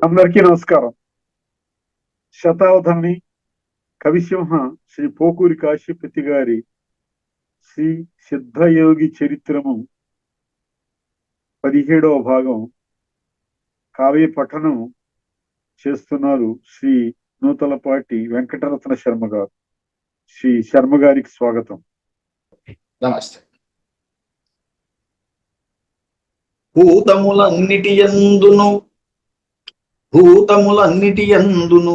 అందరికీ నమస్కారం. శతావధాని కవిసింహ శ్రీ పోకూరి కాశీపతి గారి శ్రీ సిద్ధయోగి చరిత్రము 17వ భాగం కావ్య పఠనం చేస్తున్నారు శ్రీ నూతలపాటి వెంకటరత్న శర్మ గారు. శ్రీ శర్మ గారికి స్వాగతం. నమస్తే. భూతములన్నిటి యందును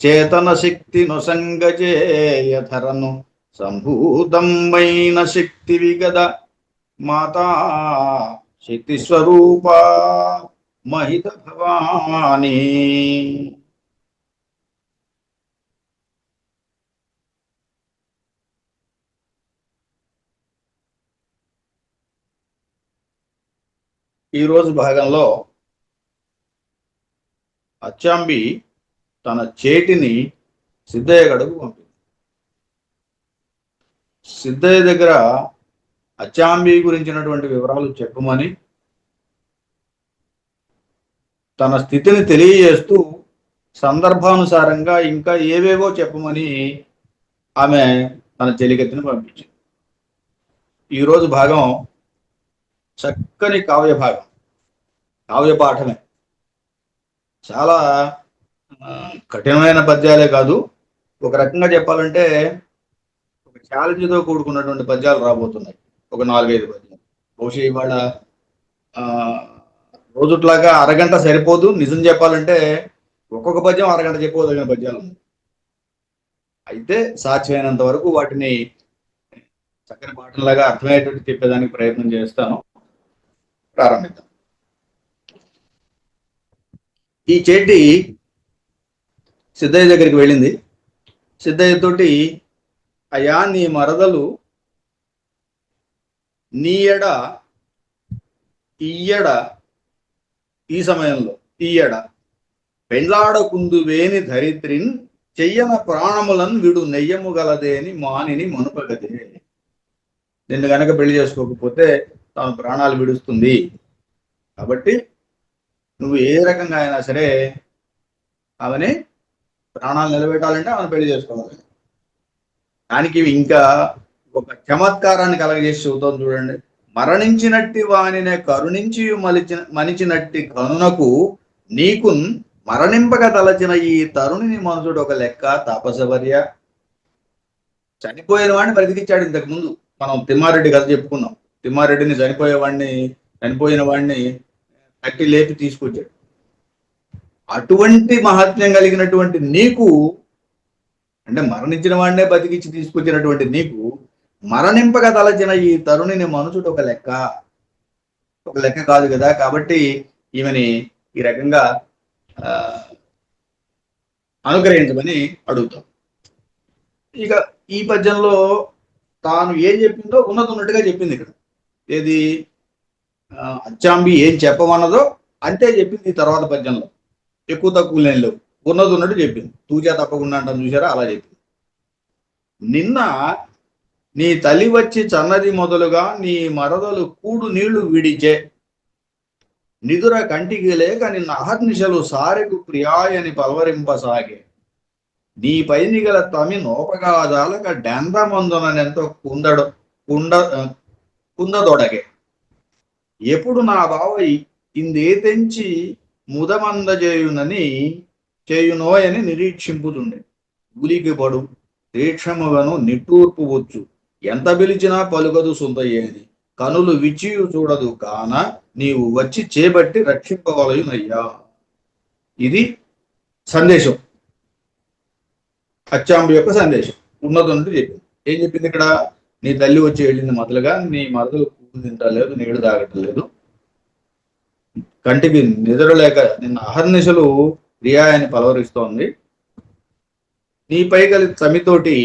చేతన శక్తి నొసంగజేయధరను సంభూతమైన శక్తి విగద మాతా శక్తి స్వరూప మహిత భవాని. ఈరోజు భాగంలో అచ్చాంబి తన చేటిని సిద్ధయ్య గడకు పంపింది. సిద్ధయ్య దగ్గర అచ్చాంబి గురించినటువంటి వివరాలు చెప్పమని, తన స్థితిని తెలియజేస్తూ సందర్భానుసారంగా ఇంకా ఏవేవో చెప్పమని ఆమె తన చెలికత్తిని పంపించింది. ఈరోజు భాగం చక్కని కావ్య భాగం, కావ్య పాఠమే. చాలా కఠినమైన పద్యాలే కాదు, ఒక రకంగా చెప్పాలంటే ఒక ఛాలెంజ్తో కూడుకున్నటువంటి పద్యాలు రాబోతున్నాయి. ఒక 4-5 పద్యాలు. బహుశా ఇవాళ రోజుట్లాగా అరగంట సరిపోదు. నిజం చెప్పాలంటే ఒక్కొక్క పద్యం అరగంట చెప్పుకోదగిన పద్యాలు ఉన్నాయి. అయితే సాధ్యమైనంత వరకు వాటిని చక్కని పాఠంలాగా అర్థమయ్యేటట్టు చెప్పేదానికి ప్రయత్నం చేస్తాను. ప్రారంభిద్దాం. ఈ చేటి సిద్ధయ్య దగ్గరికి వెళ్ళింది. సిద్ధయ్య తోటి, అయ్యా, నీ మరదలు నీయడ ఇయ్యడ ఈ సమయంలో ఇయ్యడ పెండ్లాడకుందువేని ధరిత్రిన్ చెయ్యన ప్రాణములను విడు నెయ్యము గలదేని మానిని మనుపగదే. నిన్ను గనక పెళ్లి చేసుకోకపోతే తాను ప్రాణాలు విడుస్తుంది. కాబట్టి నువ్వు ఏ రకంగా అయినా సరే ఆమెని ప్రాణాలు నిలబెట్టాలంటే ఆమెను పెళ్లి చేసుకోవాలి. దానికి ఇంకా ఒక చమత్కారాన్ని కలగజేసి చూద్దాం. చూడండి. మరణించినట్టి వానినే కరుణించి మనిచినట్టి కనునకు నీకు మరణింపక తలచిన ఈ తరుణిని మనసుడు ఒక లెక్క తాపసవర్య. చనిపోయిన వాడిని బ్రతికించాడు. ఇంతకు ముందు మనం తిమ్మారెడ్డి కథ చెప్పుకున్నాం. తిమ్మారెడ్డిని చనిపోయిన వాడిని కట్టి లేపి తీసుకొచ్చాడు. అటువంటి మహాత్మ్యం కలిగినటువంటి నీకు, అంటే మరణించిన వాడినే బతికించి తీసుకొచ్చినటువంటి నీకు, మరణింపక తలచిన ఈ తరుణిని మనసుడు ఒక లెక్క కాదు కదా. కాబట్టి ఈమెని ఈ రకంగా అనుగ్రహించమని అడుగుతాం. ఇక ఈ పద్యంలో తాను ఏం చెప్పిందో ఉన్నట్టుగా చెప్పింది. ఇక్కడ ఏది అచ్చాంబి ఏం చెప్పమన్నదో అంతే చెప్పింది. ఈ తర్వాత పద్యంలో ఎక్కువ తక్కువ లేనిలో ఉన్నట్టు చెప్పింది. తూచా తప్పకుండా అంటాం చూసారా, అలా చెప్పింది. నిన్న నీ తల్లి వచ్చి చన్నది మొదలుగా నీ మరదలు కూడు నీళ్లు విడిచే నిదుర కంటికి లేక నిన్న అహర్నిశలు సారెకు ప్రియాయని పలవరింపసాగే నీ పైని గల తమి నోపగాదాలక డెందమందునెంతో కుందదొడగే ఎప్పుడు నా బావ ఇందే తెంచి చేయునోయని నిరీక్షింపుతుండే. ఉలికి పడు తీక్షముగను నిట్టూర్పు వచ్చు ఎంత పిలిచినా పలుకదు సుందయ్యేది కనులు విచ్చియు చూడదు కాన నీవు వచ్చి చేపట్టి రక్షింపవలయునయ్యా. ఇది సందేశం, అచ్చాంబి యొక్క సందేశం. ఉన్నదంటూ చెప్పింది. ఏం చెప్పింది ఇక్కడ? నీ తల్లి వచ్చి వెళ్ళింది మొదలుగా, నీ మరదలు కూడు తింటలేదు, నీళ్లు తాగట్లేదు, కంటికి నిద్రలేక నిన్న అహర్నిశలు రియాయని పలవరిస్తోంది. నీపై కలిసి సమితోటి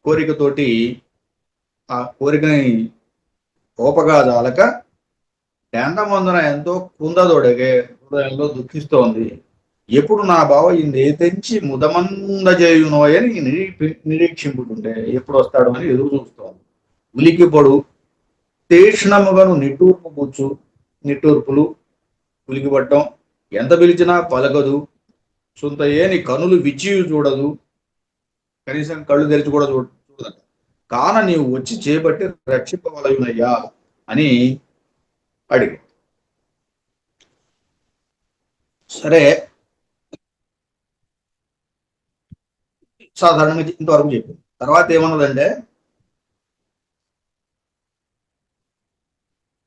కోరికతోటి ఆ కోరికని కోపగా జాలక డెండమందున ఎంతో కుందదొడగే హృదయంలో దుఃఖిస్తోంది. ఎప్పుడు నా బావ ఇందే తెంచి ముదమందజేయునోయని నిరీక్షింపుతుంటే ఎప్పుడు వస్తాడు అని ఎదురు చూస్తోంది. ఉలికి పొడు తీక్ష్ణముగను నిట్టూర్పులు ఉలికిపట్టడం, ఎంత పిలిచినా పలకదు, సొంత ఏని కనులు విచ్చియు చూడదు, కనీసం కళ్ళు తెరిచి కూడా చూడదట. కాన నీవు వచ్చి చేపట్టి రక్షింపవలయునయ్యా అని అడిగి. సరే, సాధారణంగా ఇంతవరకు చెప్పింది. తర్వాత ఏమన్నదంటే,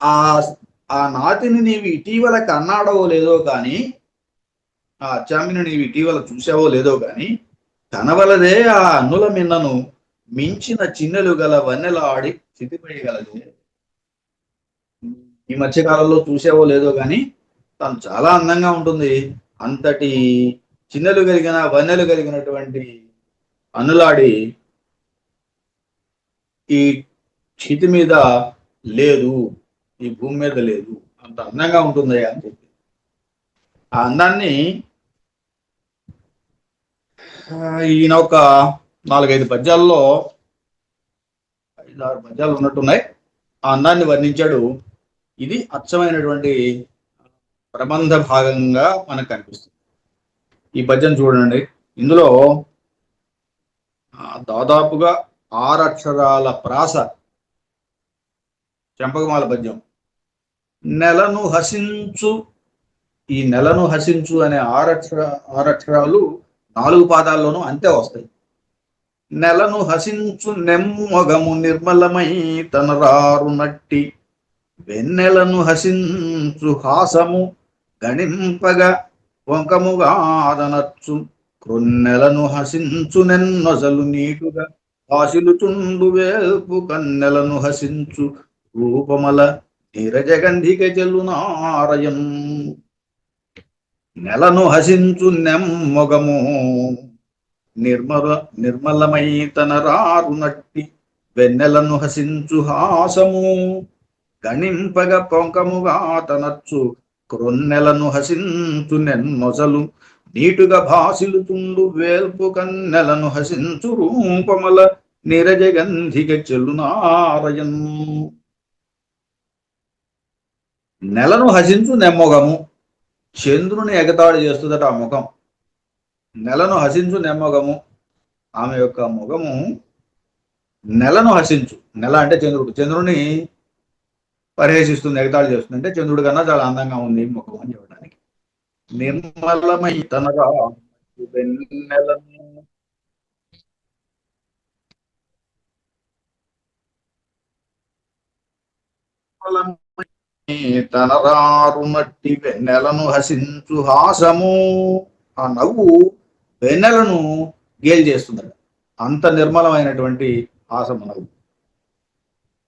ఆ ఆ నాతిని నీవు ఇటీవల కన్నాడవో లేదో కానీ, ఆ అచ్చామిని నీవు ఇటీవల చూసావో లేదో కానీ, కనవలదే ఆ అన్నుల మిన్నను మించిన చిన్నెలు గల వన్నెలాడి స్థితిపయగలదే. ఈ మధ్యకాలంలో చూసావో లేదో కానీ తను చాలా అందంగా ఉంటుంది. అంతటి చిన్నెలు కలిగిన వన్నెలు కలిగినటువంటి అన్నులాడి ఈ క్షితి మీద లేదు, ఈ భూమి మీద లేదు, అంత అందంగా ఉంటుందయ్యా అని చెప్పి ఆ అందాన్ని ఈయన ఒక 4-5 పద్యాల్లో, 5-6 పద్యాలు ఉన్నట్టున్నాయి, ఆ అందాన్ని వర్ణించాడు. ఇది అచ్చమైనటువంటి ప్రబంధ భాగంగా మనకు కనిపిస్తుంది. ఈ పద్యం చూడండి. ఇందులో దాదాపుగా 6 అక్షరాల ప్రాస, చెంపకమాల పద్యం. నెలను హసించు, ఈ నెలను హసించు అనే 6 అక్షరాలు 4 పాదాల్లోనూ అంతే వస్తాయి. నెలను హసించు నెమ్మొగము నిర్మలమై తనరారు నట్టి, వెన్నెలను హసించు హాసము గణింపగా వంకముగాదనచ్చు, క్రొన్నెలను హసించు నెన్నొసలు నీటుగా చుండు వేల్పు కన్నెలను హసించు రూపమల నీరజగంధిక చెల్లునారయం. నెలను హసించు నెమ్మొగము నిర్మలమై తనరారు నట్టి, వెన్నెలను హసించు హాసము గణింపగ పొంకముగా తనచ్చు, క్రొన్నెలను హసించు నెన్నొసలు నీటుగా భాసిలుతుండు వేల్పు కన్నెలను హసించు రూపమల నిరజగంధిక చెల్లునారయన్. నెలను హసించు నెమ్మొగము, చంద్రుని ఎగతాళి చేస్తుందట ఆ ముఖం. నెలను హసించు నెమ్మొగము, ఆమె యొక్క ముఖము నెలను హసించు, నెల అంటే చంద్రుడు, చంద్రుని పరిహసిస్తుంది, ఎగతాళి చేస్తుంది. అంటే చంద్రుడి కన్నా చాలా అందంగా ఉంది ముఖం అని చెప్పడానికి. నిర్మలమై తనరా వెన్నెలను తనరారు నట్టి, వెన్నెలను హసించు హాసము, ఆ నవ్వు వెన్నెలను గేలి చేస్తుందట. అంత నిర్మలమైనటువంటి హాసము నవ్వు.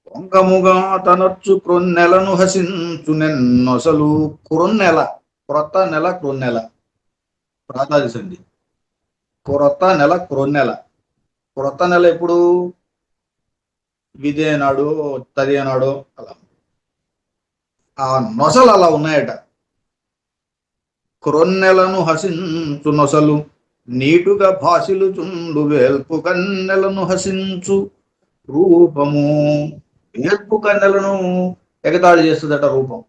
పొంగముగా తనర్చు క్రొన్నెలను హసించు నెన్నొసలు. క్రొన్నెల, క్రొత్త నెల, క్రొన్నెల ప్రాతాది సంధి. క్రొత్త నెల, క్రొన్నెల. క్రొత్త నెల ఎప్పుడు? విదే నాడు, తదే నాడు అలా. ఆ నొసలు అలా ఉన్నాయట. క్రొన్నెలను హసించు నొసలు నీటుగా భాషలు చుండు వేల్పు కన్నెలను హసించు రూపము. వేల్పు కన్నెలను ఎగతాళి చేస్తుందట రూపం.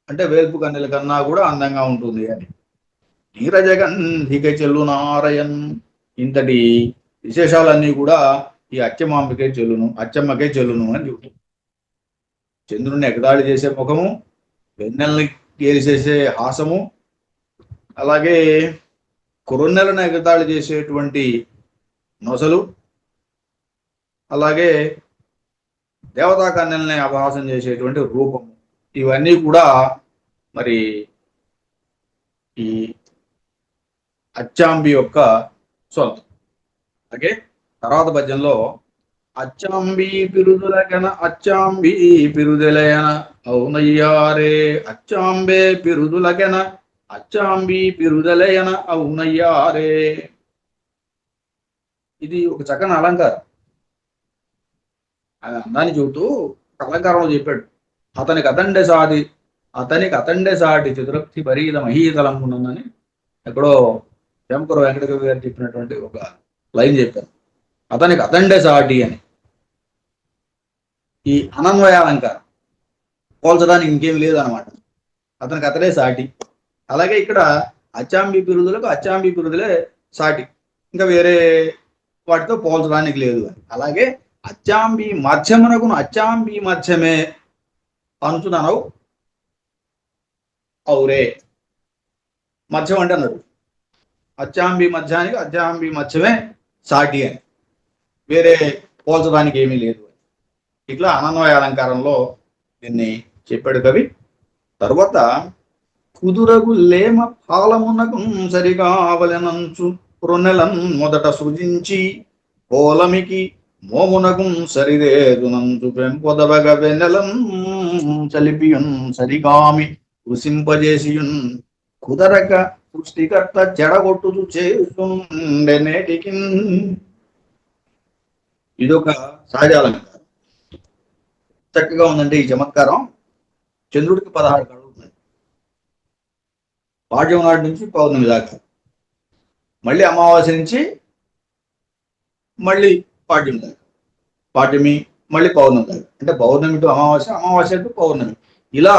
అంటే వేల్పు కన్నెల కన్నా కూడా అందంగా ఉంటుంది అని. నీరజగంధిక చెల్లునారయన్. ఇంతటి విశేషాలన్నీ కూడా ఈ అచ్చమాంబకే చెల్లును, అచ్చమ్మకే చెల్లును అని చెబుతుంది. చంద్రుని ఎగతాళి చేసే ముఖము, వెన్నెల్ని గేలి చేసే హాసము, అలాగే కొరొన్నెలను ఎగతాళి చేసేటువంటి నొసలు, అలాగే దేవతా కన్యల్ని అపహాసం చేసేటువంటి రూపము, ఇవన్నీ కూడా మరి ఈ అచ్చాంబి యొక్క సొంతం. అలాగే తర్వాత పద్యంలో అచ్చాంబి పిరుదులగన అచ్చాంబి పిరుదెలయన అవునయ్యారే, అచ్చాంబే పిరుదులగన అచ్చాంబి పిరుదలయన అవునయ్యారే. ఇది ఒక చక్కని అలంకారం. అందాన్ని చెబుతూ అలంకారంలో చెప్పాడు. అతనికి అతండే సాటి చతురక్తి పరీల మహీతలంపునని ఎక్కడో వెంకర వెంకటకవి గారు చెప్పినటువంటి ఒక లైన్ చెప్పారు. అతనికి అతండే సాటి అని. ఈ అనన్వయ అలంకారం పోల్చడానికి ఇంకేం లేదు అనమాట. అతనికి అతడే సాటి, అలాగే ఇక్కడ అచ్చాంబి బిరుదులకు అచ్చాంబి బిరుదులే సాటి, ఇంకా వేరే వాటితో పోల్చడానికి లేదు అని. అలాగే అచ్చాంబి మధ్యమునకును అచ్చాంబి మధ్యమే అనుచుననవు ఔరే. మధ్యం అంటే అన్నాడు, అచ్చాంబి మధ్యానికి అచ్చాంబి మధ్యమే సాటి అని, వేరే పోల్చడానికి ఏమీ లేదు. ఇట్లా అనన్వయ అలంకారంలో దీన్ని చెప్పాడు కవి. తరువాత కుదురగు లేమ పాలమునకు సరిగావలెనంచు రొన్నెలన్ మొదట సృజించి పోలమికి మోమునకు సరిదేదునంచు పెంపొదవగ వెన్నెలన్ చలిపియున్ సరిగామి కృషింపజేసియున్ కుదరక సృష్టికర్త చెడగొట్టుచు చేస్తుండే నేటికి. ఇదొక సహజ అలంకారం. చక్కగా ఉందండి ఈ చమత్కారం. చంద్రుడికి 16 కళ్ళు ఉన్నాయి, పాడ్యం నాటి నుంచి పౌర్ణమి దాకా, మళ్ళీ అమావాస్య నుంచి మళ్ళీ పాడ్యం దాకా, పాడ్యమి మళ్ళీ పౌర్ణమి దాకా, అంటే పౌర్ణమి టు అమావాస్య, అమావాస్య టు పౌర్ణమి, ఇలా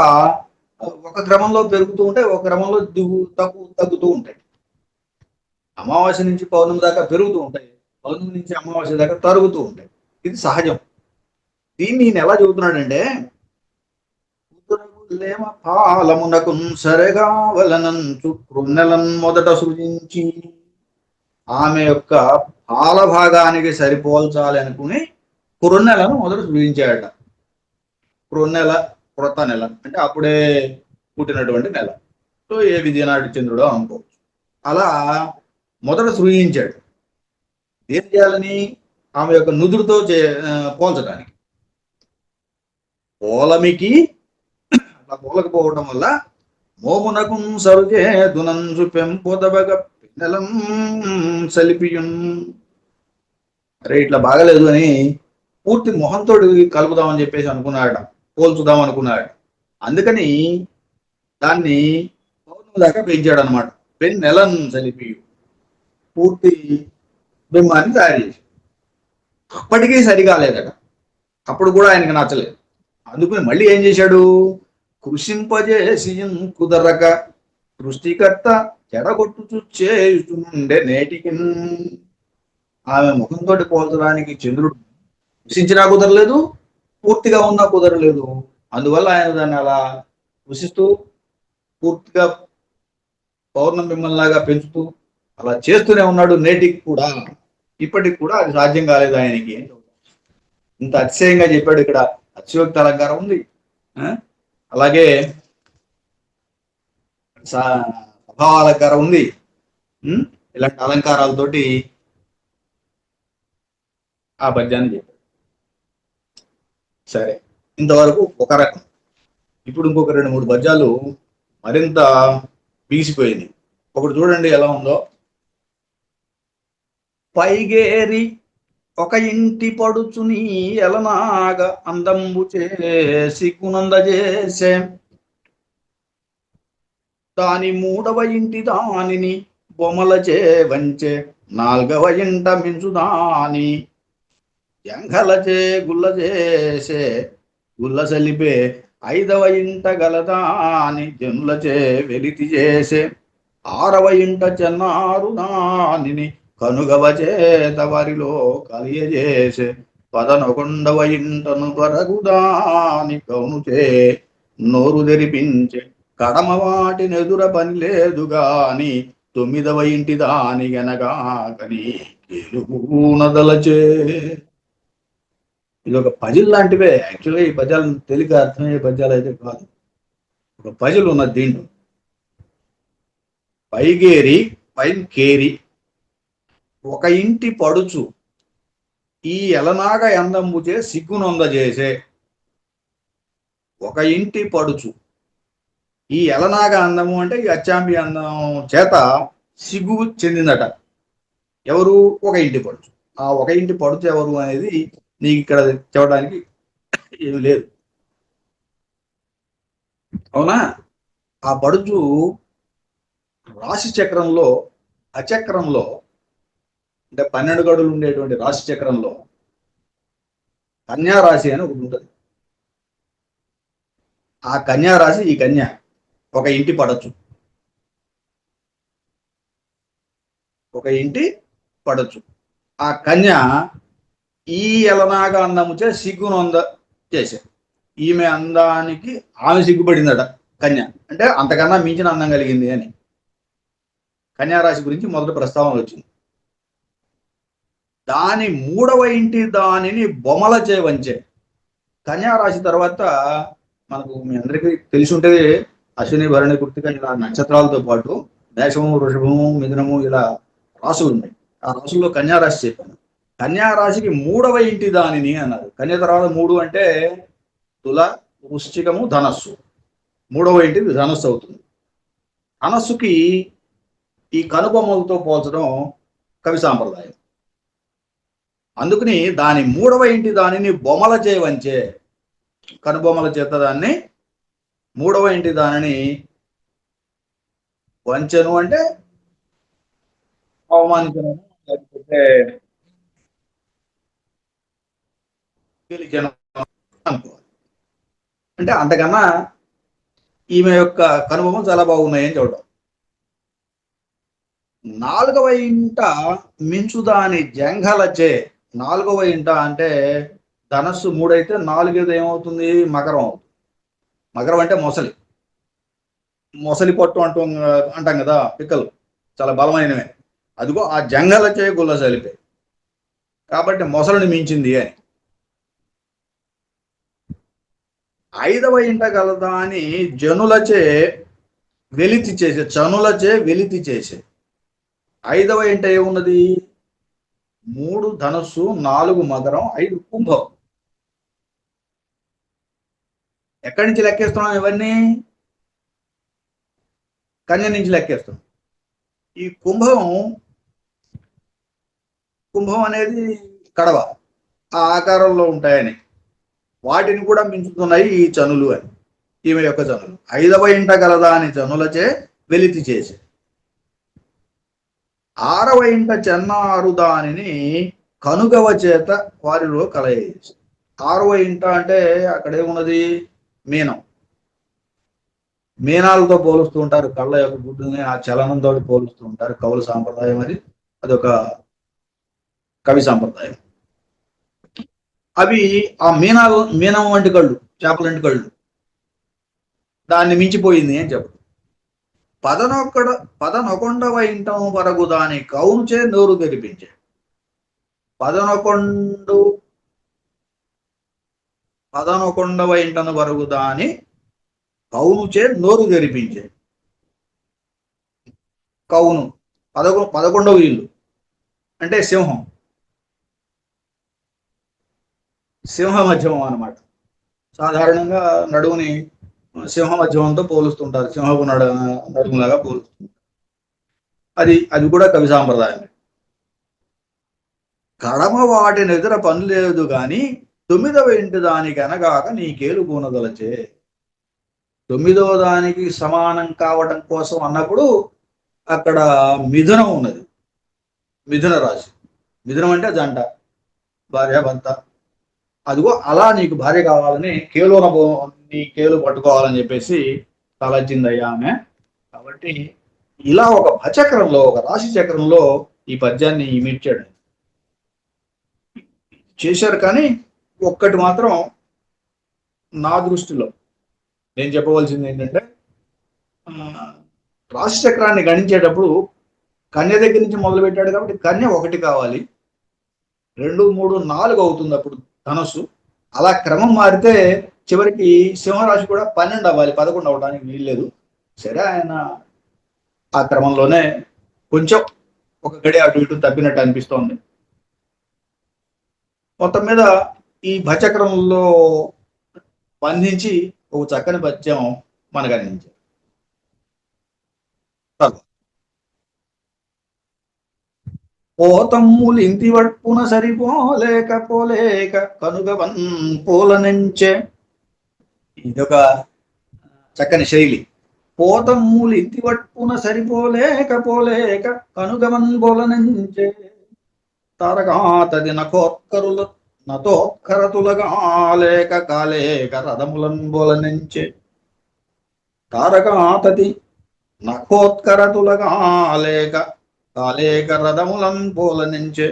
ఒక క్రమంలో పెరుగుతూ ఉంటాయి, ఒక క్రమంలో తగ్గుతూ ఉంటాయి. అమావాస్య నుంచి పౌర్ణమి దాకా పెరుగుతూ ఉంటాయి, పౌర్ణమి నుంచి అమావాస్య దాకా తరుగుతూ ఉంటాయి. ఇది సహజం. దీన్ని ఈయన ఎలా చెబుతున్నాడంటే, లేమ పాలమునకు సరెగావలనంచు కృన్నెలన్ మొదట సృజించి, ఆమె యొక్క పాల భాగానికి సరిపోల్చాలి అనుకుని కృన్నెలను మొదట సృజించాడట. కృన్నెల, క్రొత్త నెల అంటే అప్పుడే పుట్టినటువంటి నెల, సో ఏ విజయనాటి చంద్రుడో అనుకోవచ్చు. అలా మొదట సృజించాడు. ఏం చేయాలని? ఆమె యొక్క నుదురుతో పోల్చడానికి. పోలమికి అట్లా పోలకపోవడం వల్ల మోమునకు సరుజే దునంజు పెంపొదవగ పిన్నెలం సలిపియున్. అరే ఇట్లా బాగలేదు అని పూర్తి మొహంతో కలుపుదామని చెప్పేసి అనుకున్నాడు, పోల్చుదాం అనుకున్నాడు. అందుకని దాన్ని పౌర్ణమి దాకా పెంచాడు అనమాట. పెన్నెలం సలిపియు, పూర్తి బింబాన్ని తయారు చేసి. అప్పటికీ సరికాలేదట, అప్పుడు కూడా ఆయనకి నచ్చలేదు. అందుకని మళ్ళీ ఏం చేశాడు? కృషింపజేసి కుదరక సృష్టికర్త చెడగొట్టుచు చేయుచుండే నేటికి. ఆమె ముఖంతో పోల్చడానికి చంద్రుడు కృషించినా కుదరలేదు, పూర్తిగా ఉన్నా కుదరలేదు. అందువల్ల ఆయన దాన్ని అలా కృషిస్తూ పూర్తిగా పౌర్ణమి బింబంలాగా పెంచుతూ అలా చేస్తూనే ఉన్నాడు నేటికి కూడా. ఇప్పటికి కూడా అది సాధ్యం కాలేదు ఆయనకి. ఇంత అతిశయంగా చెప్పాడు. ఇక్కడ అతిశయోక్తి అలంకారం ఉంది, అలాగే స్వభావ అలంకారం ఉంది. ఇలాంటి అలంకారాలతోటి ఆ పద్యాన్ని చెప్పాడు. సరే, ఇంతవరకు ఒక రకం. ఇప్పుడు ఇంకొక 2-3 పద్యాలు మరింత బీసిపోయింది. ఒకటి చూడండి ఎలా ఉందో. పైగేరి ఒక ఇంటి పడుచుని ఎలనాగ అందంబు చేసి కునందజేసే, దాని 3వ ఇంటి దానిని బొమ్మలచే వంచే, 4వ ఇంట మించుదాని జంఘలచే గుల్ల చేసే, గుల్ల సలిపే, 5వ ఇంట గలదాని జనులచే వెలితి చేసే, 6వ ఇంట చెన్నారు దానిని కనుగవ చేత వారిలో కలియజేసే, 11వ ఇంటను పరగుదాని కౌనుచే నోరు తెరిపించే, కడమ వాటినెదుర పని లేదు గాని 9వ ఇంటి దాని గనగా కని నదలచే. ఇది ఒక పజిల్ లాంటివే. యాక్చువల్గా ఈ పద్యాలు తెలియక అర్థమయ్యే పద్యాలు అయితే కాదు, ఒక పజిల్ ఉన్నది దీంట్లో. పైగేరి, పైన కేరి, ఒక ఇంటి పడుచు ఈ ఎలనాగ ఎందంబుచే సిగ్గునొందజేసే. ఒక ఇంటి పడుచు ఈ ఎలనాగ అందము అంటే ఈ అచ్చాంబి అందం చేత సిగ్గు చెందిందట. ఎవరు? ఒక ఇంటి పడుచు. ఆ ఒక ఇంటి పడుచు ఎవరు అనేది నీకు ఇక్కడ చెప్పడానికి ఏమి లేదు, అవునా? ఆ పడుచు రాశి చక్రంలో, అచక్రంలో, అంటే 12 గడులు ఉండేటువంటి రాశి చక్రంలో కన్యా రాశి అని ఒకటి ఉంటుంది. ఆ కన్యా రాశి ఈ కన్య ఒక ఇంటి పడచ్చు. ఒక ఇంటి పడచ్చు. ఆ కన్య ఈ ఎలనాగా అందముచే సిగ్గునొంద చేసే. ఈమె అందానికి ఆమె సిగ్గుపడిందట కన్య, అంటే అంతకన్నా మించిన అందం కలిగింది అని కన్యారాశి గురించి మొదటి ప్రస్తావన వచ్చింది. దాని మూడవ ఇంటి దానిని బొమలచే వంచే. కన్యారాశి తర్వాత మనకు మీ అందరికీ తెలిసి ఉంటుంది, అశ్విని భరణి కృత్తిక ఇలా నక్షత్రాలతో పాటు మేషము, వృషభము, మిథునము ఇలా రాసులు ఉన్నాయి. ఆ రాసుల్లో కన్యారాశి చెప్పాను. కన్యారాశికి మూడవ ఇంటి దానిని అన్నారు. కన్య తర్వాత మూడు అంటే తుల, వృశ్చికము, ధనస్సు. మూడవ ఇంటిది ధనస్సు అవుతుంది. ధనస్సుకి ఈ కనుబొమ్మలతో పోల్చడం కవి సాంప్రదాయం. అందుకని దాని మూడవ ఇంటి దానిని బొమ్మల వంచే. కనుబొమ్మల చేత దాన్ని మూడవ ఇంటి దానిని వంచెను అంటే అవమానించను, లేకపోతే గెలిచాను అనుకోవాలి. అంటే అంతకన్నా ఈమె యొక్క కనుబొమ్మలు చాలా బాగున్నాయని చూడడం. నాలుగవ ఇంట మించుదాని జంఘలచే. నాలుగవ ఇంట అంటే ధనస్సు మూడైతే నాలుగేది ఏమవుతుంది? మకరం అవుతుంది. మకరం అంటే మొసలి. మొసలి పట్టు అంటాం కదా, పిక్కలు చాలా బలమైనవే. అదిగో ఆ జంఘలచే గుల్ల సలిపే, కాబట్టి మొసలిని మించింది అని. ఐదవ ఇంట గలదా అని జనులచే వెలితి చేసే, చనులచే వెలితి చేసే. ఐదవ ఇంట ఏమున్నది? 3 ధనస్సు, 4 మకరం, 5 కుంభం. ఎక్కడి నుంచి లెక్కేస్తున్నాం ఇవన్నీ? కన్య నుంచి లెక్కేస్తున్నాం. ఈ కుంభం అనేది కడవ, ఆ ఆకారంలో ఉంటాయని, వాటిని కూడా మించుతున్నాయి ఈ చనులు అని, ఈమె యొక్క చనులు. ఐదవ ఇంట గలదా అని చనులచే వెలితి చేసి. ఆరవ ఇంట చెన్నారు దానిని కనుగవ చేత వారిలో కలయేసి. ఆరవ ఇంట అంటే అక్కడ ఏమున్నది? మీనం. మీనాలతో పోలుస్తూ ఉంటారు, కళ్ళ యొక్క గుడ్డుని ఆ చలనంతో పోలుస్తూ ఉంటారు. కవుల సాంప్రదాయం అది, అదొక కవి సాంప్రదాయం. అవి ఆ మీనం వంటి కళ్ళు, చేపలంటి కళ్ళు, దాన్ని మించిపోయింది అని చెప్పు. పదనొకొండవ ఇంటం వరకు దాని కౌనుచే నోరు తెరిపించే. 11వ ఇంటను వరకు దాని కౌనుచే నోరు తెరిపించే. కౌను 11వ ఇల్లు అంటే సింహం, సింహ మధ్యమం అన్నమాట. సాధారణంగా నడువుని సింహ మధ్యమంతో పోలుస్తుంటారు, సింహపు నడుములాగా పోలుస్తుంటారు. అది కూడా కవి సాంప్రదాయం. కడమ వాటిని ఎదుర పని లేదు గాని 9వ ఇంటి దానికి అనగాక నీకేలు పూనదలచే. 9వ దానికి సమానం కావడం కోసం అన్నప్పుడు అక్కడ మిథునం ఉన్నది. మిథున రాశి. మిథునం అంటే జంట, భార్య భర్త. అదిగో అలా నీకు భార్య కావాలని నీ కేలు పట్టుకోవాలని చెప్పేసి తలచిందయ్యా ఆమె. కాబట్టి ఇలా ఒక భచక్రంలో, ఒక రాశి చక్రంలో ఈ పద్యాన్ని ఇమిడ్చాడు చేశారు. కానీ ఒక్కటి మాత్రం నా దృష్టిలో నేను చెప్పవలసింది ఏంటంటే, రాశి చక్రాన్ని గణించేటప్పుడు కన్య దగ్గర నుంచి మొదలు పెట్టాడు కాబట్టి కన్య 1 కావాలి, 2, 3, 4 అవుతుంది అప్పుడు ధనస్సు. అలా క్రమం మారితే చివరికి సింహరాశి కూడా 12 అవ్వాలి, 11 అవడానికి వీల్లేదు. సరే, ఆయన ఆ క్రమంలోనే కొంచెం ఒక గడి అటు ఇటు తప్పినట్టు అనిపిస్తోంది. మొత్తం మీద ఈ భచక్రంలో బంధించి ఒక చక్కని పద్యం మనకు అందించారు. పోతమ్ములు ఇంటి వడ్పున సరిపోలేక కనుగవన్ పోలనంచే. ఇదొక చక్కని శైలి. పోతమ్ములు ఇంటి వడ్పున సరిపోలేక కనుగవన్ పోలనంచే. తారకాతది నతోత్కరతులగాలేక కాలేక రథములన్ బోలనంచే. తారకాతది నఖోత్కరతులగాలేక కాలేక రథములం పోలనించే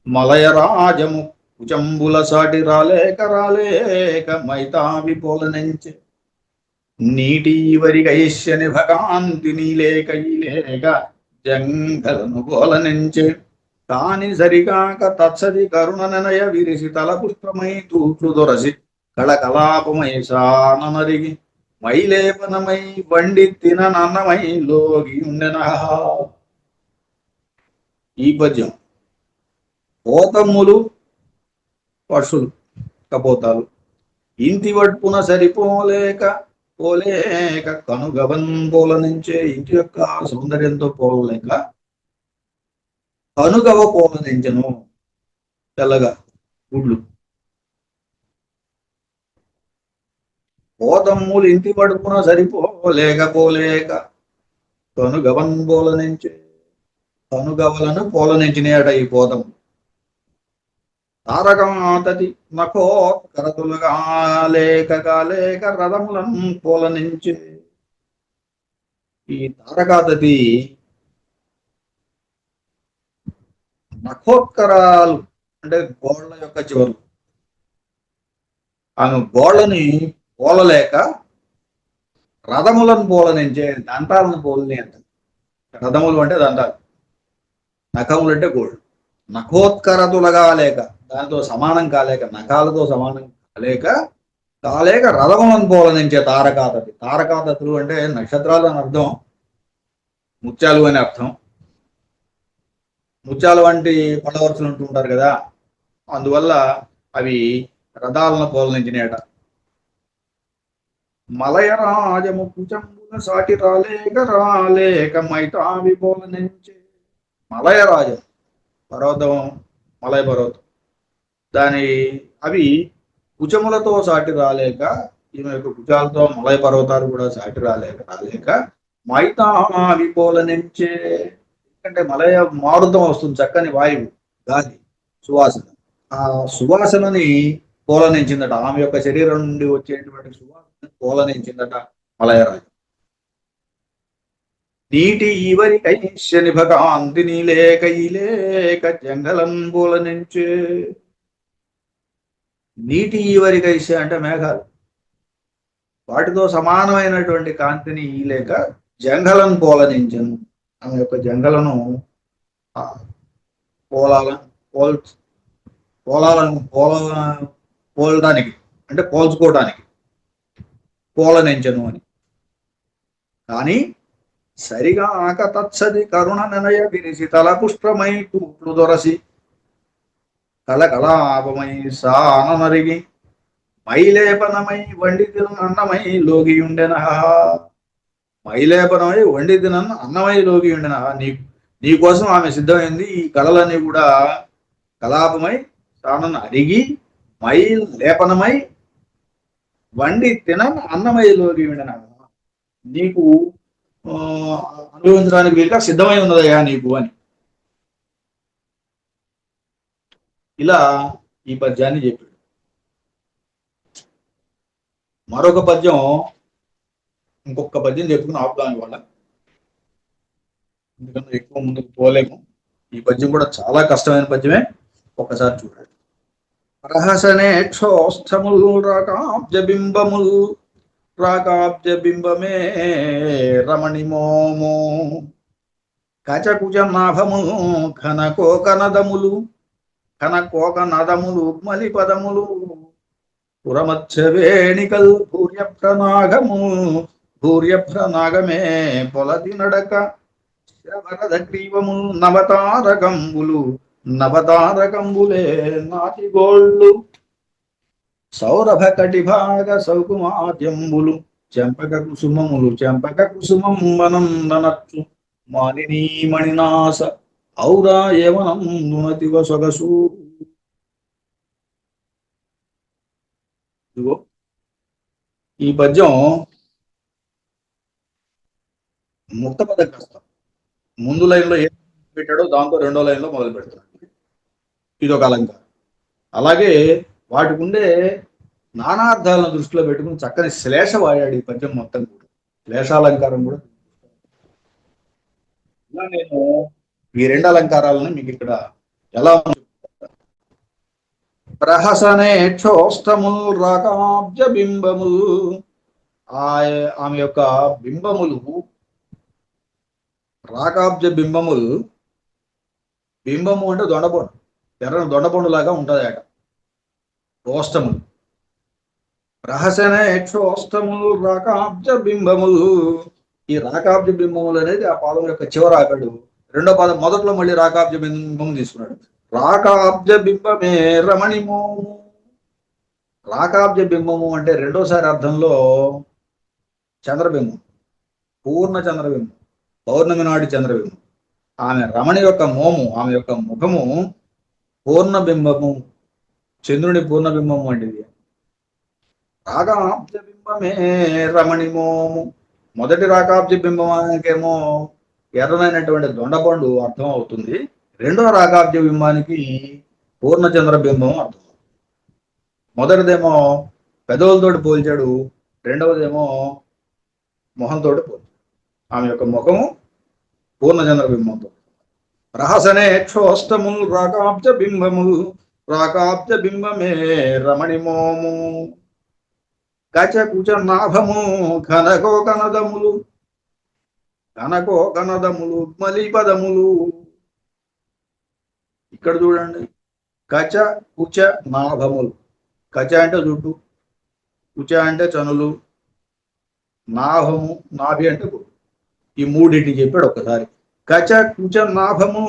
మలయరాజము కుచంబుల సాటి రాలేక రాలేక మైతావి పోలనించే నీటి వరిగైశ్యని భకాంతి నీలేక ఈలేక జంగలను పోలనించే కాని సరికాక తత్సది కరుణ ననయ విరిసి తల పుష్పమై తూట్లు దొరసి కళకలాపమై సానరిగి మైలేపనమై బండి తిననన్నమై లోగి ఉండెనా. ఈ పద్యం పోతమ్ములు పశులు కపోతాలు ఇంటి వడ్పున సరిపోలేక పోలేక కనుగవన్ పోలనించే ఇంటి యొక్క సౌందర్యంతో పోలలేక కనుగవ పోలనించను తెల్లగా గుడ్లు. పోతమ్ములు ఇంటి వడ్పున సరిపోలేక పోలేక కనుగవన్ పోలనించే కనుగవలను పోలనించినేట ఈ పోతం. తారకాతతి నఖో కరతులుగా లేక కాలేక రథములను పోలనించే. ఈ తారకాతతి నఖోత్కరాలు అంటే గోళ్ల యొక్క చివరు, ఆమె గోళ్లని పోలలేక రథములను పోలనించే దంతాలను పోలని అంట. రథములు అంటే దంతాలు, నఖములు అంటే గోళ్ళు. నఖోత్కరతులగా లేక దానితో సమానం కాలేక, నఖాలతో సమానం కాలేక కాలేక రథములను పోలనించే తారకాతతి. తారకాతతులు అంటే నక్షత్రాలు అని అర్థం, ముత్యాలు అని అర్థం. ముత్యాలు వంటి పడవరుసలు ఉంటూ ఉంటారు కదా, అందువల్ల అవి రథాలను పోలనించినేట. మలయరాజము కుచంబుల సాటి రాలేక రాలేక మైతావి పోలనించే. మలయరాజం పర్వతం, మలయ పర్వతం, దాని అవి కుచములతో సాటి రాలేక, ఈమె యొక్క కుచాలతో మలయ పర్వతాలు కూడా సాటి రాలేక మైతావి పోలనించే. ఎందుకంటే మలయ మారుతం వస్తుంది, చక్కని వాయువు, గాలి, సువాసన. ఆ సువాసనని పోలనించిందట, ఆమె యొక్క శరీరం నుండి వచ్చేటువంటి సువాసన పోలనించిందట మలయరాజు. నీటి ఈవరి కైశ్యని భకాంతి నీలేక ఈలేక జంగలం పోలనించే. నీటి ఈవరి కైశ్య అంటే మేఘాలు, వాటితో సమానమైనటువంటి కాంతిని ఈలేక జంగలను పోలనించను. ఆమె యొక్క జంగలను పోలడానికి అంటే పోల్చుకోవడానికి పోలనించను అని. కానీ సరిగా ఆక తత్సది కరుణ ననయ విరిసి తల పుష్పమై తూట్లు దొరసి కళకళాపమై సానరిగి మైలేపనమై వండి తిన అన్నమై లోగి ఉండెన. మైలేపనమై వండి తిన అన్నమై లోగి ఉండెన. నీకోసం ఆమె సిద్ధమైంది. ఈ కళలన్నీ కూడా కలాపమై సానను అరిగి మై లేపనమై వండి తిన అన్నమై లోగి ఉండెన. నీకు అనుభవించడానికి వీలుగా సిద్ధమై ఉన్నదయ్యా నీకు అని. ఇలా ఈ పద్యాన్ని చెప్పాడు. మరొక పద్యం, ఇంకొక పద్యం చెప్పుకుని ఆపుదాం ఇవాళ, ఎందుకంటే ఎక్కువ ముందుకు పోలేము. ఈ పద్యం కూడా చాలా కష్టమైన పద్యమే, ఒక్కసారి చూడండి. రహసనేక్షోస్థములు రాకాబ్జబింబములు రాకాబ్జబింబమే రమణిమోమో కచకుచ నాభములు ఘనకోకనదములు మలి పదములు పురమత్స్యవేణికల్ భూర్యభ్రనాగమే పొలది నడక శరద గ్రీవములు నవతారకంబులే నాటిగోళ్ళు సౌరభ కటిభాగ సౌకుమాద్యంబులు చెంపక కుసుమం మనం ననచ్చు మాలినీ మణినాస ఔరా ఏవనం నునతివ సొగసు. ఈ పద్యం ముక్త పదగ్రస్తం. ముందు లైన్లో ఏం పెట్టాడో దాంతో రెండో లైన్లో మొదలు పెడతాడు. ఇదొక అలంకారం. అలాగే వాటికి ఉండే నానార్థాలను దృష్టిలో పెట్టుకుని చక్కని శ్లేష వాడాడు ఈ పద్యం మొత్తం కూడా. శ్లేషాలంకారం కూడా ఇలా నేను ఈ రెండు అలంకారాలను మీకు ఇక్కడ ఎలా ప్రహసనే క్షోష్టముల్ రాకాబ్జ బింబములు, ఆమె యొక్క బింబములు రాకాబ్జ బింబములు, బింబము అంటే దొండపండు, ఎర్రని దొండపండు లాగా ఉంటుంది అట ఓష్టములు. ప్రహసనే క్షోష్టములు రాకాబ్జ బింబములు, ఈ రాకాబ్జ బింబములు అనేది ఆ పాదం యొక్క చివర ఆపాడు. రెండో పాదం మొదట్లో మళ్ళీ రాకాబ్జ బింబం తీసుకున్నాడు. రాకాబ్జ బింబమే రమణిమోము. రాకాబ్జ బింబము అంటే రెండోసారి అర్థంలో చంద్రబింబం, పూర్ణ చంద్రబింబం, పౌర్ణమి నాటి చంద్రబింబం. ఆమె రమణి యొక్క మోము, ఆమె యొక్క ముఖము పూర్ణబింబము, చంద్రుని పూర్ణబింబము వంటిది. రాకాబ్జ బింబమే రమణి మోము. మొదటి రాకాబ్జ బింబానికేమో ఎర్రనైనటువంటి దొండపండు అర్థం అవుతుంది. రెండో రాకాబ్జ బింబానికి పూర్ణచంద్ర బింబం అర్థం. మొదటిదేమో పెదవులతోటి పోల్చాడు, రెండవదేమో మొహంతో పోల్చాడు. ఆమె యొక్క ముఖము పూర్ణచంద్ర బింబంతో. రహసనే క్షోష్టములు రాకాబ్జ బింబములు, రాకాబ్జ బింబమే రమణిమోము. కచకుచ నాభము కనకో కనదములు, కనకో కనదములు ఉగ్మలి పదములు. ఇక్కడ చూడండి, కచ కుచ నాభములు. కచ అంటే జుట్టు, కుచ అంటే చనులు, నాభము నాభి అంటే గుడ్డు. ఈ మూడింటిని చెప్పాడు ఒక్కసారి. కచ కుచ నాభము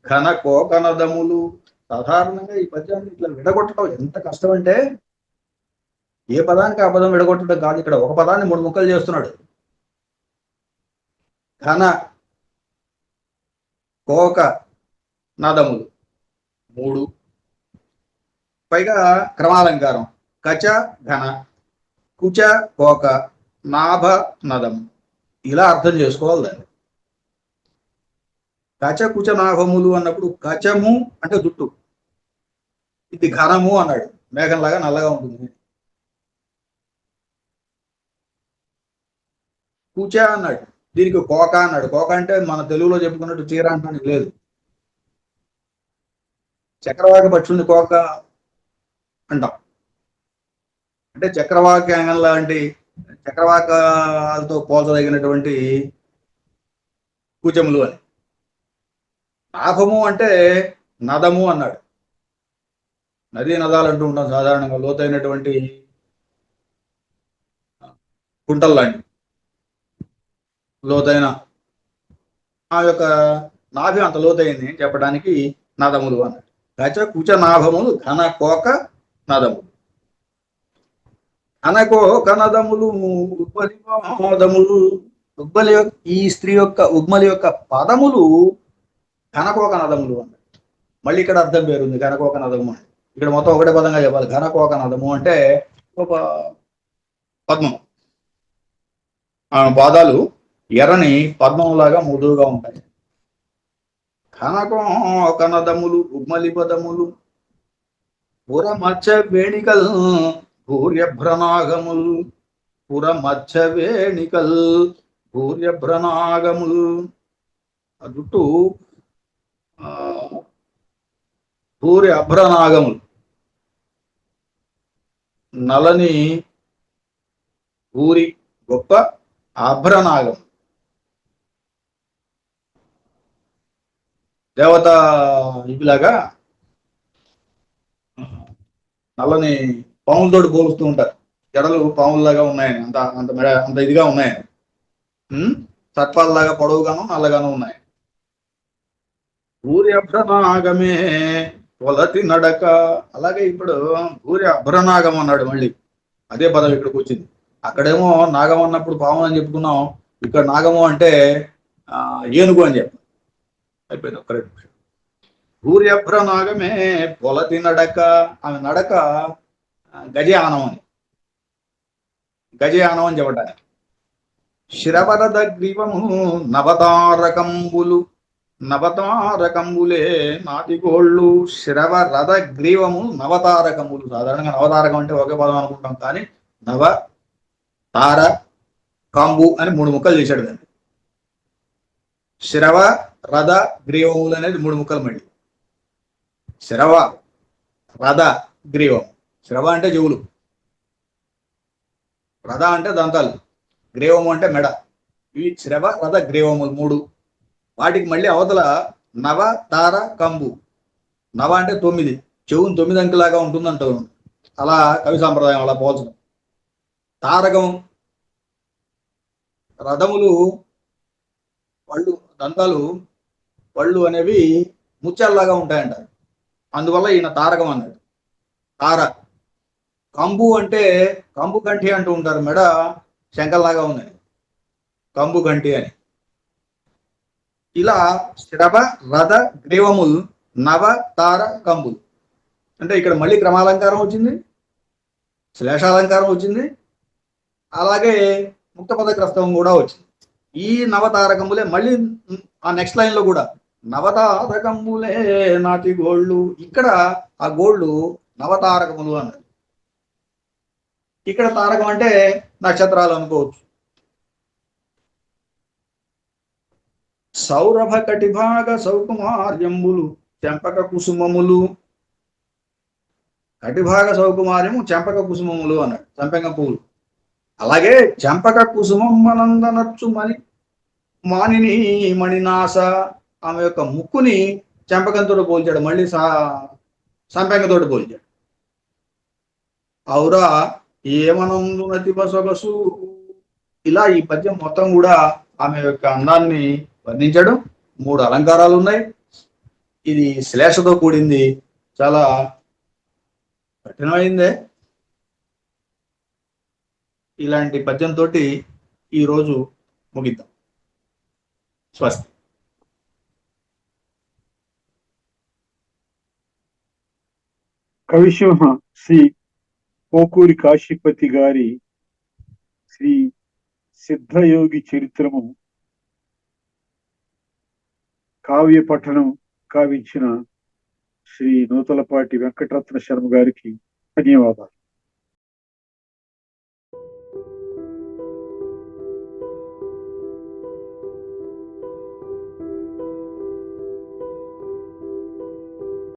కనకో కనదములు. సాధారణంగా ఈ పద్యాన్ని ఇట్లా విడగొట్టడం ఎంత కష్టం అంటే, ఏ పదానికి ఆ పదం విడగొట్టడం కాదు. ఇక్కడ ఒక పదాన్ని 3 ముక్కలు చేస్తున్నాడు. ఘన కోక నదములు 3, పైగా క్రమాలంకారం. కచ ఘన, కుచ కోక, నాభ నదము. ఇలా అర్థం చేసుకోవాలి దాన్ని. కచ కుచ నాభములు అన్నప్పుడు కచము అంటే జుట్టు, ఇది ఘనము అన్నాడు, మేఘంలాగా నల్లగా ఉంటుంది. కుచ అన్నాడు, దీనికి కోక అన్నాడు. కోక అంటే మన తెలుగులో చెప్పుకున్నట్టు చీర అంటానికి లేదు. చక్రవాక పక్షుల్ని కోక అంటాం. అంటే చక్రవాక్యాంగం లాంటి చక్రవాకాలతో పోల్చదగినటువంటి కుచములు అని. నాభము అంటే నదము అన్నాడు. నదీ నదాలు అంటూ ఉంటాం సాధారణంగా, లోతైనటువంటి కుంటల్లాంటి లోతైన. ఆ యొక్క నాభి అంత లోతైంది చెప్పడానికి నదములు అన్నాడు. కచ కుచ నాభములు ఘన కోక నదములు. ఘనకో కనదములు ఉగ్మలి పాదములు. ఉగ్మలి ఈ స్త్రీ యొక్క ఉగ్మలి యొక్క పదములు ఘనకోక నదములు అన్నాడు. మళ్ళీ ఇక్కడ అర్థం పేరుంది, ఘనకోక నదము అంటే. ఇక్కడ మొత్తం ఒకటే పదంగా చెప్పాలి. ఘనకోక నదము అంటే ఒక పద్మం. ఆ పాదాలు ఎర్రని పద్మంలాగా మృదువుగా ఉంటాయి. ఘనకోక నదములు ఉగ్మలి పదములు పురమచ్చ వేణికల్ భూర్యభ్రనాగముల్. పురమచ్చ వేణికల్ భూర్యభ్రనాగముల్. ఆ జుట్టు భూరి అభ్రనాగములు, నలని భూరి గొప్ప అభ్రనాగం. దేవత ఇవిలాగా నల్లని పాములతోటి పోలుస్తూ ఉంటారు. జడలు పాముల్లాగా ఉన్నాయని, అంత అంత అంత ఇదిగా ఉన్నాయని. సర్పాలలాగా పొడవుగాను నల్లగాను ఉన్నాయి. భూరి అభ్రనాగమే పొలతి నడక. అలాగే ఇప్పుడు భూరి అభ్రనాగం అన్నాడు, మళ్ళీ అదే పదం ఇక్కడికి వచ్చింది. అక్కడేమో నాగం అన్నప్పుడు పాము అని చెప్పుకున్నాం, ఇక్కడ నాగము అంటే ఏనుగు అని చెప్పాం. అయిపోయింది ఒక్క 2 నిమిషాలు. భూరి అభ్రనాగమే పొలతి నడక. ఆమె నడక గజయానం అని, గజయానం అని చెప్పడానికి. శిరవరద గ్రీవము నవతారకంబులు. నవతారకంబులే నాటిగోళ్ళు. శిరవరద గ్రీవము నవతారకంబులు. సాధారణంగా నవతారకం అంటే ఒకే పదం అనుకుంటాం, కానీ నవ తార కంబు అని 3 ముక్కలు చేశాడు దాన్ని. శిరవ రథ గ్రీవములు అనేది 3 ముక్కలు మళ్ళీ. శ్రవ, రథ, గ్రీవం. శ్రవ అంటే చెవులు, రథ అంటే దంతాలు, గ్రీవము అంటే మెడ. ఇవి శ్రవ, రథ, గ్రీవములు 3. వాటికి మళ్ళీ అవతల నవ, తార, కంబు. నవ అంటే 9, చెవును 9 అంకెలాగా ఉంటుందంటారు, అలా కవి సాంప్రదాయం అలా పోల్చడం. తారకం, రథములు పళ్ళు, దంతాలు, పళ్ళు అనేవి ముత్యాలలాగా ఉంటాయంటారు, అందువల్ల ఈయన తారకం అన్నాడు. తార. కంబు అంటే కంబు కంఠి అంటూ ఉంటారు, మెడ శంఖంలాగా ఉన్నాయి, కంబు కంఠి అని. ఇలా శ్రవ, రథ, గ్రీవములు, నవ, తార, కంబులు. అంటే ఇక్కడ మళ్ళీ క్రమాలంకారం వచ్చింది, శ్లేషాలంకారం వచ్చింది, అలాగే ముక్తపదగ్రస్తం కూడా వచ్చింది. ఈ నవతారకములే మళ్ళీ ఆ నెక్స్ట్ లైన్ లో కూడా నవతారకములే నాటి గోళ్ళు. ఇక్కడ ఆ గోళ్ళు నవతారకములు అన్నారు. ఇక్కడ తారకం అంటే నక్షత్రాలు అనుకోవచ్చు. సౌరభ కటిభాగ సౌకుమార్యంబులు చెంపక కుసుమములు. కటిభాగ సౌకుమార్యము చెంపక కుసుమములు అన్నాడు, చెంపక పువ్వులు. అలాగే చెంపక కుసుమం మనందనచ్చు మానిని మణినాస. ఆమె యొక్క ముక్కుని చెంపకంతో పోల్చాడు, మళ్ళీ సంపెంగతోటి పోల్చాడు. ఔరా ఏమనందునతివ సొగసు. ఇలా ఈ పద్యం మొత్తం కూడా ఆమె యొక్క అందాన్ని వర్ణించాడు. 3 అలంకారాలు ఉన్నాయి. ఇది శ్లేషతో కూడింది, చాలా కఠినమైందే. ఇలాంటి పద్యంతో ఈరోజు ముగిద్దాం. స్వస్తి. కవిసింహ శ్రీ పోకూరి కాశీపతి గారి శ్రీ సిద్ధయోగి చరిత్రము కావ్య పఠనం కావించిన శ్రీ నూతలపాటి వెంకటరత్న శర్మ గారికి ధన్యవాదాలు.